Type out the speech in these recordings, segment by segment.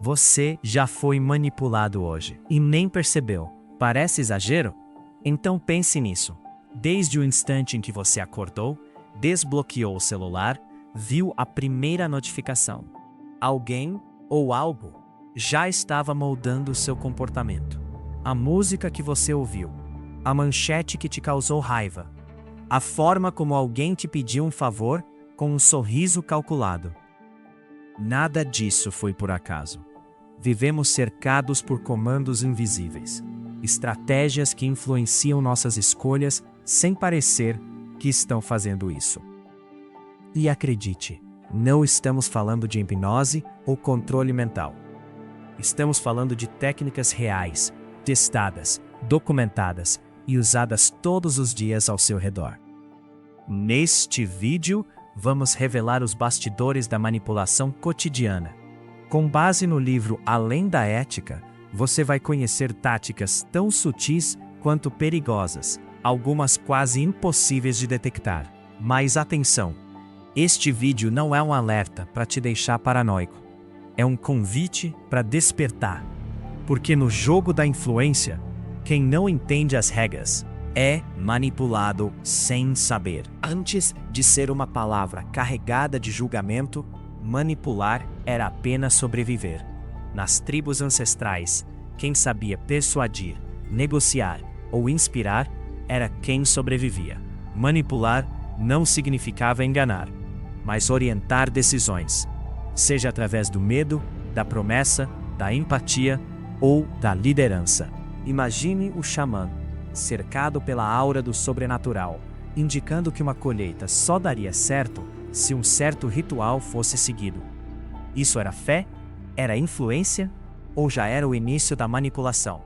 Você já foi manipulado hoje e nem percebeu. Parece exagero? Então pense nisso. Desde o instante em que você acordou, desbloqueou o celular, viu a primeira notificação. Alguém ou algo já estava moldando o seu comportamento. A música que você ouviu, a manchete que te causou raiva, a forma como alguém te pediu um favor com um sorriso calculado. Nada disso foi por acaso. Vivemos cercados por comandos invisíveis, estratégias que influenciam nossas escolhas sem parecer que estão fazendo isso. E acredite, não estamos falando de hipnose ou controle mental. Estamos falando de técnicas reais, testadas, documentadas e usadas todos os dias ao seu redor. Neste vídeo, vamos revelar os bastidores da manipulação cotidiana. Com base no livro Além da Ética, você vai conhecer táticas tão sutis quanto perigosas, algumas quase impossíveis de detectar. Mas atenção, este vídeo não é um alerta para te deixar paranoico. É um convite para despertar. Porque no jogo da influência, quem não entende as regras é manipulado sem saber. Antes de ser uma palavra carregada de julgamento, manipular era apenas sobreviver. Nas tribos ancestrais, quem sabia persuadir, negociar ou inspirar era quem sobrevivia. Manipular não significava enganar, mas orientar decisões, seja através do medo, da promessa, da empatia ou da liderança. Imagine o xamã, cercado pela aura do sobrenatural, indicando que uma colheita só daria certo se um certo ritual fosse seguido. Isso era fé? Era influência? Ou já era o início da manipulação?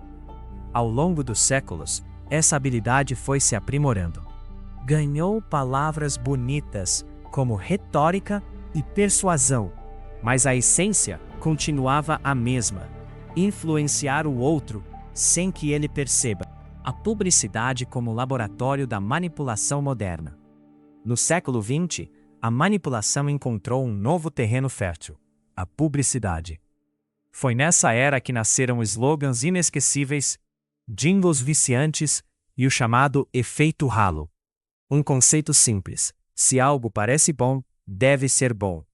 Ao longo dos séculos, essa habilidade foi se aprimorando. Ganhou palavras bonitas como retórica e persuasão, mas a essência continuava a mesma: influenciar o outro sem que ele perceba. A publicidade como laboratório da manipulação moderna. No século XX, a manipulação encontrou um novo terreno fértil: a publicidade. Foi nessa era que nasceram slogans inesquecíveis, jingles viciantes e o chamado efeito halo. Um conceito simples: se algo parece bom, deve ser bom.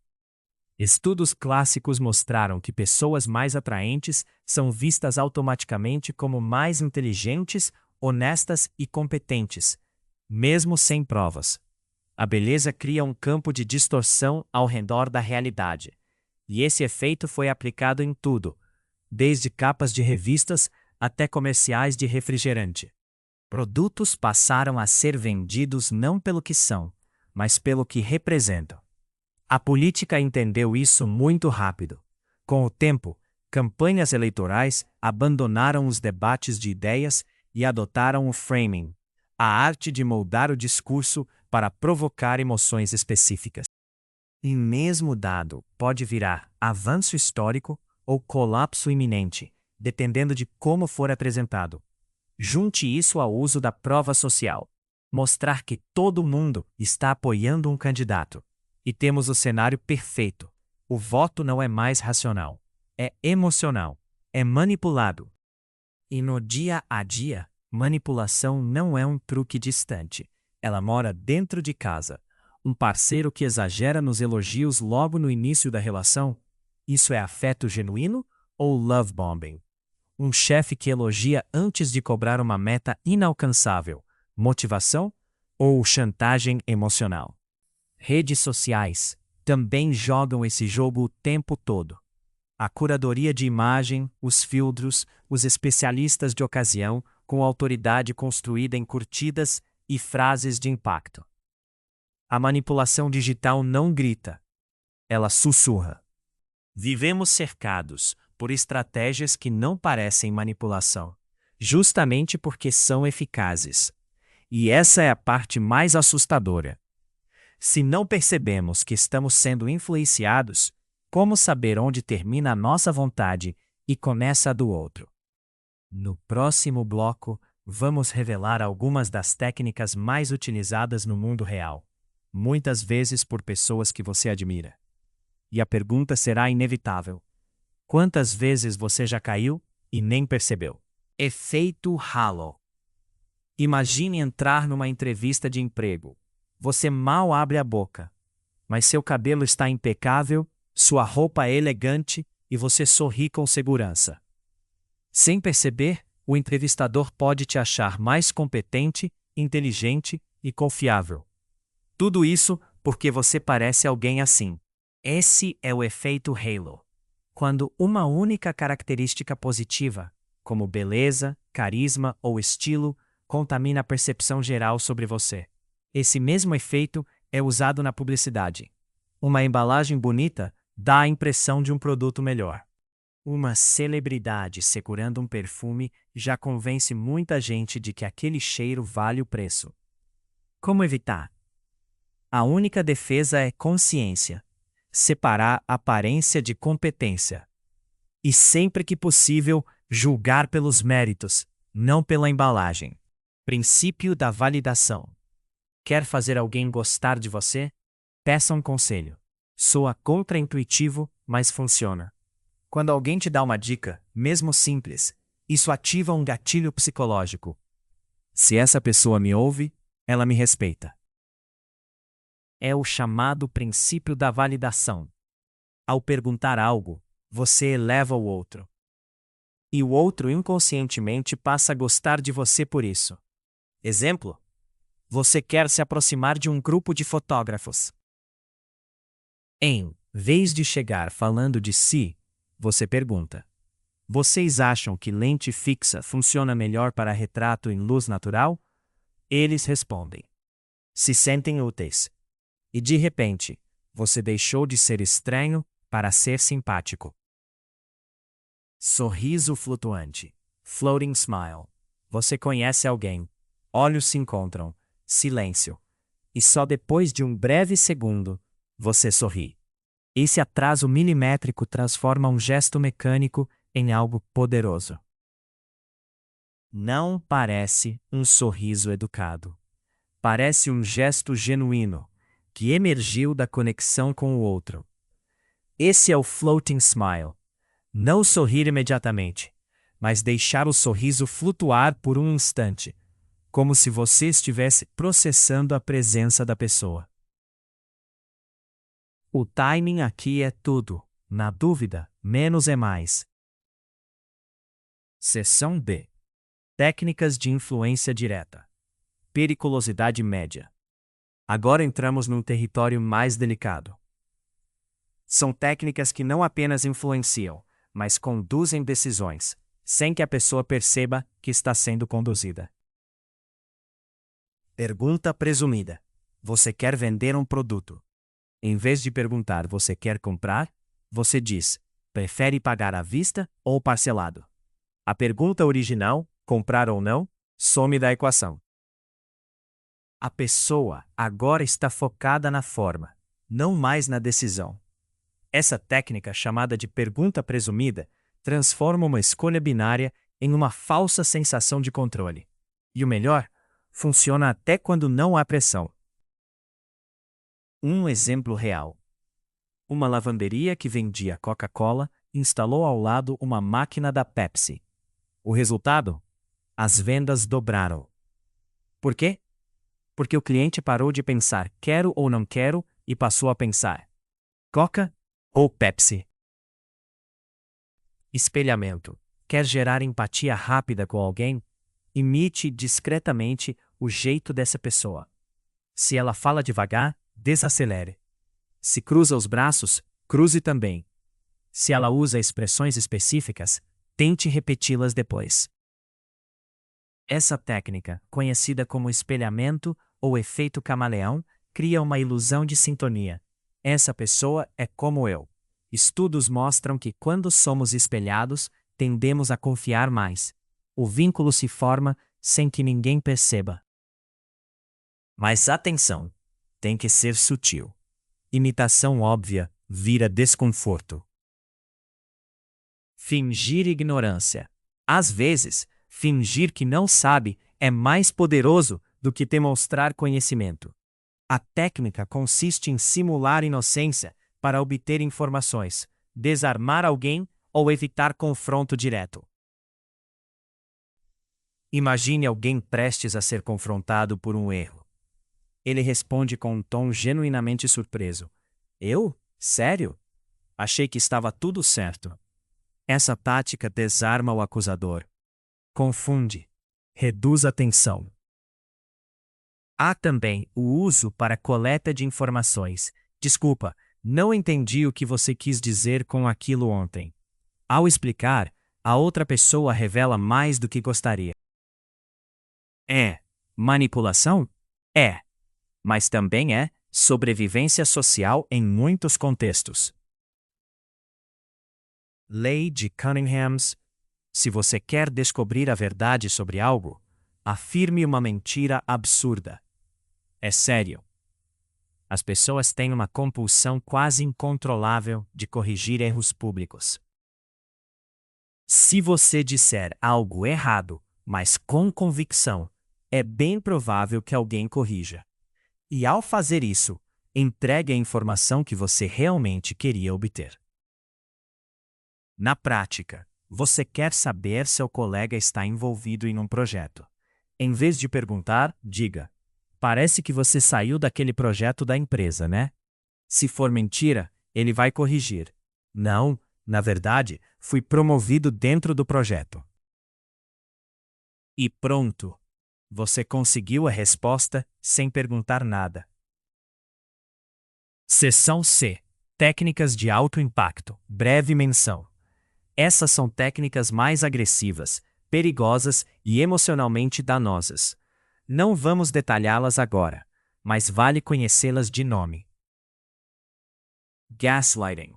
Estudos clássicos mostraram que pessoas mais atraentes são vistas automaticamente como mais inteligentes, honestas e competentes, mesmo sem provas. A beleza cria um campo de distorção ao redor da realidade, e esse efeito foi aplicado em tudo, desde capas de revistas até comerciais de refrigerante. Produtos passaram a ser vendidos não pelo que são, mas pelo que representam. A política entendeu isso muito rápido. Com o tempo, campanhas eleitorais abandonaram os debates de ideias e adotaram o framing, a arte de moldar o discurso para provocar emoções específicas. E mesmo dado pode virar avanço histórico ou colapso iminente, dependendo de como for apresentado. Junte isso ao uso da prova social. Mostrar que todo mundo está apoiando um candidato. E temos o cenário perfeito. O voto não é mais racional. É emocional. É manipulado. E no dia a dia, manipulação não é um truque distante. Ela mora dentro de casa. Um parceiro que exagera nos elogios logo no início da relação? Isso é afeto genuíno ou love bombing? Um chefe que elogia antes de cobrar uma meta inalcançável? Motivação ou chantagem emocional? Redes sociais também jogam esse jogo o tempo todo. A curadoria de imagem, os filtros, os especialistas de ocasião, com autoridade construída em curtidas e frases de impacto. A manipulação digital não grita, ela sussurra. Vivemos cercados por estratégias que não parecem manipulação, justamente porque são eficazes. E essa é a parte mais assustadora. Se não percebemos que estamos sendo influenciados, como saber onde termina a nossa vontade e começa a do outro? No próximo bloco, vamos revelar algumas das técnicas mais utilizadas no mundo real, muitas vezes por pessoas que você admira. E a pergunta será inevitável: Quantas vezes você já caiu e nem percebeu? Efeito halo. Imagine entrar numa entrevista de emprego. Você mal abre a boca, mas seu cabelo está impecável, sua roupa é elegante e você sorri com segurança. Sem perceber, o entrevistador pode te achar mais competente, inteligente e confiável. Tudo isso porque você parece alguém assim. Esse é o efeito halo. Quando uma única característica positiva, como beleza, carisma ou estilo, contamina a percepção geral sobre você. Esse mesmo efeito é usado na publicidade. Uma embalagem bonita dá a impressão de um produto melhor. Uma celebridade segurando um perfume já convence muita gente de que aquele cheiro vale o preço. Como evitar? A única defesa é consciência. Separar aparência de competência. E sempre que possível, julgar pelos méritos, não pela embalagem. Princípio da validação. Quer fazer alguém gostar de você? Peça um conselho. Soa contraintuitivo, mas funciona. Quando alguém te dá uma dica, mesmo simples, isso ativa um gatilho psicológico. Se essa pessoa me ouve, ela me respeita. É o chamado princípio da validação. Ao perguntar algo, você eleva o outro. E o outro inconscientemente passa a gostar de você por isso. Exemplo: você quer se aproximar de um grupo de fotógrafos. Em vez de chegar falando de si, você pergunta: vocês acham que lente fixa funciona melhor para retrato em luz natural? Eles respondem. Se sentem úteis. E de repente, você deixou de ser estranho para ser simpático. Sorriso flutuante. Floating smile. Você conhece alguém. Olhos se encontram. Silêncio. E só depois de um breve segundo, você sorri. Esse atraso milimétrico transforma um gesto mecânico em algo poderoso. Não parece um sorriso educado. Parece um gesto genuíno, que emergiu da conexão com o outro. Esse é o floating smile. Não sorrir imediatamente, mas deixar o sorriso flutuar por um instante, como se você estivesse processando a presença da pessoa. O timing aqui é tudo. Na dúvida, menos é mais. Seção B. Técnicas de influência direta. Periculosidade média. Agora entramos num território mais delicado. São técnicas que não apenas influenciam, mas conduzem decisões, sem que a pessoa perceba que está sendo conduzida. Pergunta presumida. Você quer vender um produto. Em vez de perguntar você quer comprar, você diz, prefere pagar à vista ou parcelado? A pergunta original, comprar ou não, some da equação. A pessoa agora está focada na forma, não mais na decisão. Essa técnica, chamada de pergunta presumida, transforma uma escolha binária em uma falsa sensação de controle. E o melhor, funciona até quando não há pressão. Um exemplo real. Uma lavanderia que vendia Coca-Cola instalou ao lado uma máquina da Pepsi. O resultado? As vendas dobraram. Por quê? Porque o cliente parou de pensar quero ou não quero e passou a pensar Coca ou Pepsi. Espelhamento. Quer gerar empatia rápida com alguém? Imite discretamente o jeito dessa pessoa. Se ela fala devagar, desacelere. Se cruza os braços, cruze também. Se ela usa expressões específicas, tente repeti-las depois. Essa técnica, conhecida como espelhamento ou efeito camaleão, cria uma ilusão de sintonia. Essa pessoa é como eu. Estudos mostram que quando somos espelhados, tendemos a confiar mais. O vínculo se forma sem que ninguém perceba. Mas atenção! Tem que ser sutil. Imitação óbvia vira desconforto. Fingir ignorância. Às vezes, fingir que não sabe é mais poderoso do que demonstrar conhecimento. A técnica consiste em simular inocência para obter informações, desarmar alguém ou evitar confronto direto. Imagine alguém prestes a ser confrontado por um erro. Ele responde com um tom genuinamente surpreso. Eu? Sério? Achei que estava tudo certo. Essa tática desarma o acusador. Confunde. Reduz a tensão. Há também o uso para coleta de informações. Desculpa, não entendi o que você quis dizer com aquilo ontem. Ao explicar, a outra pessoa revela mais do que gostaria. É manipulação? É. Mas também é sobrevivência social em muitos contextos. Lei de Cunninghams. Se você quer descobrir a verdade sobre algo, afirme uma mentira absurda. É sério. As pessoas têm uma compulsão quase incontrolável de corrigir erros públicos. Se você disser algo errado, mas com convicção, é bem provável que alguém corrija. E ao fazer isso, entregue a informação que você realmente queria obter. Na prática, você quer saber se o colega está envolvido em um projeto. Em vez de perguntar, diga: parece que você saiu daquele projeto da empresa, né? Se for mentira, ele vai corrigir. Não, na verdade, fui promovido dentro do projeto. E pronto! Você conseguiu a resposta sem perguntar nada. Seção C. Técnicas de alto impacto. Breve menção. Essas são técnicas mais agressivas, perigosas e emocionalmente danosas. Não vamos detalhá-las agora, mas vale conhecê-las de nome. Gaslighting.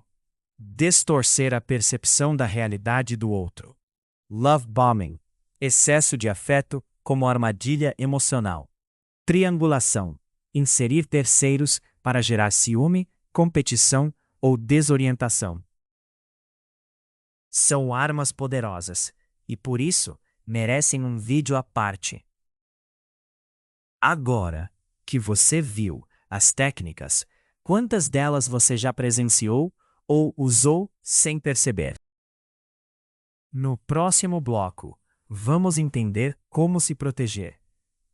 Distorcer a percepção da realidade do outro. Love bombing. Excesso de afeto como armadilha emocional. Triangulação. Inserir terceiros para gerar ciúme, competição ou desorientação. São armas poderosas e, por isso, merecem um vídeo à parte. Agora que você viu as técnicas, quantas delas você já presenciou ou usou sem perceber? No próximo bloco, vamos entender como se proteger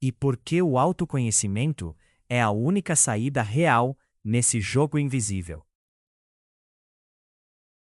e por que o autoconhecimento é a única saída real nesse jogo invisível.